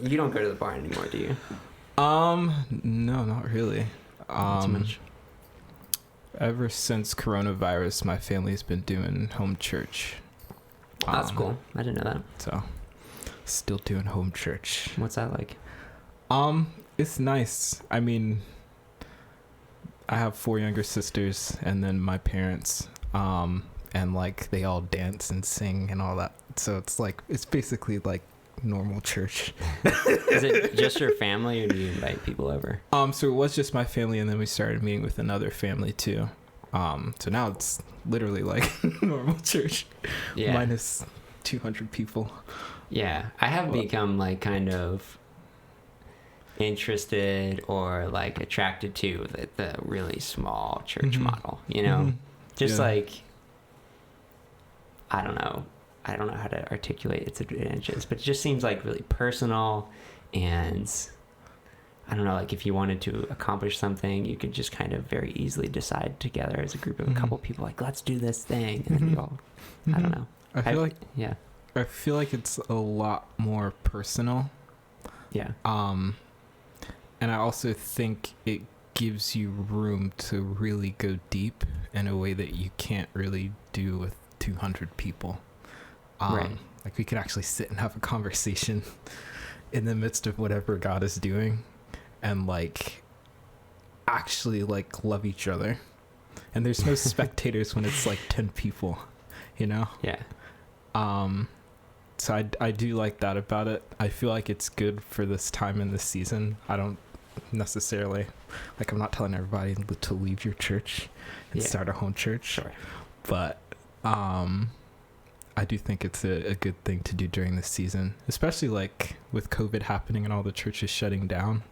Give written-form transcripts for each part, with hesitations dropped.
You don't go to the barn anymore, do you? No, not really. Not too much. Ever since coronavirus, my family's been doing home church. That's cool. I didn't know that. So, still doing home church. What's that like? It's nice. I mean, I have 4 younger sisters, and then my parents. And like they all dance and sing and all that. So it's basically like normal church. Is it just your family, or do you invite people over? So it was just my family, and then we started meeting with another family too. So now it's literally like normal church, minus 200 people. Yeah, I have become like kind of interested or like attracted to the really small church model. You know, just like I don't know how to articulate its advantages, but it just seems like really personal, and I don't know, like if you wanted to accomplish something, you could just kind of very easily decide together as a group of a couple people, like, let's do this thing, and then you all, I don't know. I feel like it's a lot more personal. Yeah. And I also think it gives you room to really go deep in a way that you can't really do with 200 people. Right. Like we could actually sit and have a conversation in the midst of whatever God is doing, and like actually like love each other. And there's no spectators when it's like 10 people, you know? Yeah. So I do like that about it. I feel like it's good for this time in the season. I don't necessarily, like, I'm not telling everybody to leave your church and start a home church. Sure. But I do think it's a good thing to do during this season, especially like with COVID happening and all the churches shutting down.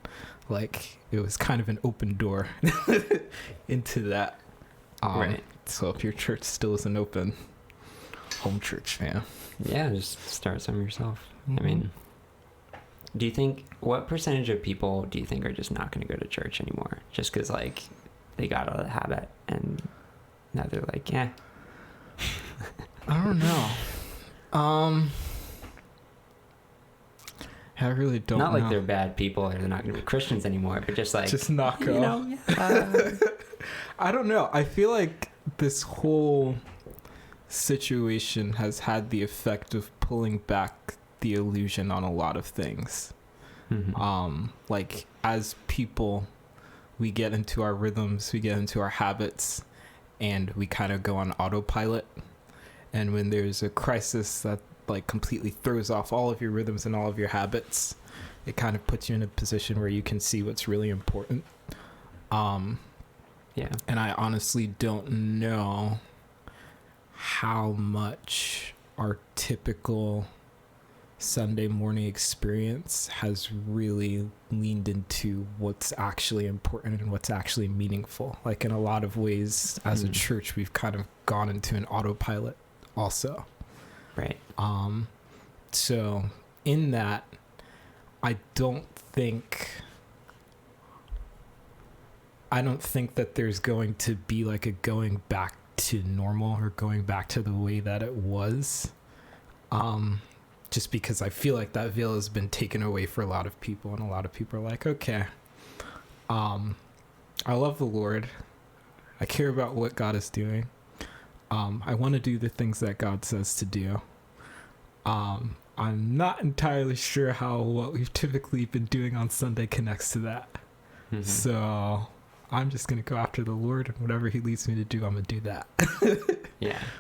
Like it was kind of an open door into that. Right. So if your church still isn't open, home church, man. Yeah, just start some yourself. I mean, do you think, what percentage of people do you think are just not going to go to church anymore? Just because, like, they got out of the habit and now they're like, yeah. I don't know. I really don't know. Not like they're bad people or they're not going to be Christians anymore, but just like... Just not go. I don't know. I feel like this whole situation has had the effect of pulling back the illusion on a lot of things. Like as people, we get into our rhythms, we get into our habits, and we kind of go on autopilot. And when there's a crisis that like completely throws off all of your rhythms and all of your habits, it kind of puts you in a position where you can see what's really important. Yeah. And I honestly don't know how much our typical Sunday morning experience has really leaned into what's actually important and what's actually meaningful. Like in a lot of ways, as a church, we've kind of gone into an autopilot also. Right. So in that, I don't think that there's going to be like a going back to normal or going back to the way that it was. Just because I feel like that veil has been taken away for a lot of people, and a lot of people are like, okay, I love the Lord. I care about what God is doing. I want to do the things that God says to do. I'm not entirely sure how what we've typically been doing on Sunday connects to that. So I'm just going to go after the Lord, and whatever he leads me to do, I'm going to do that. Yeah.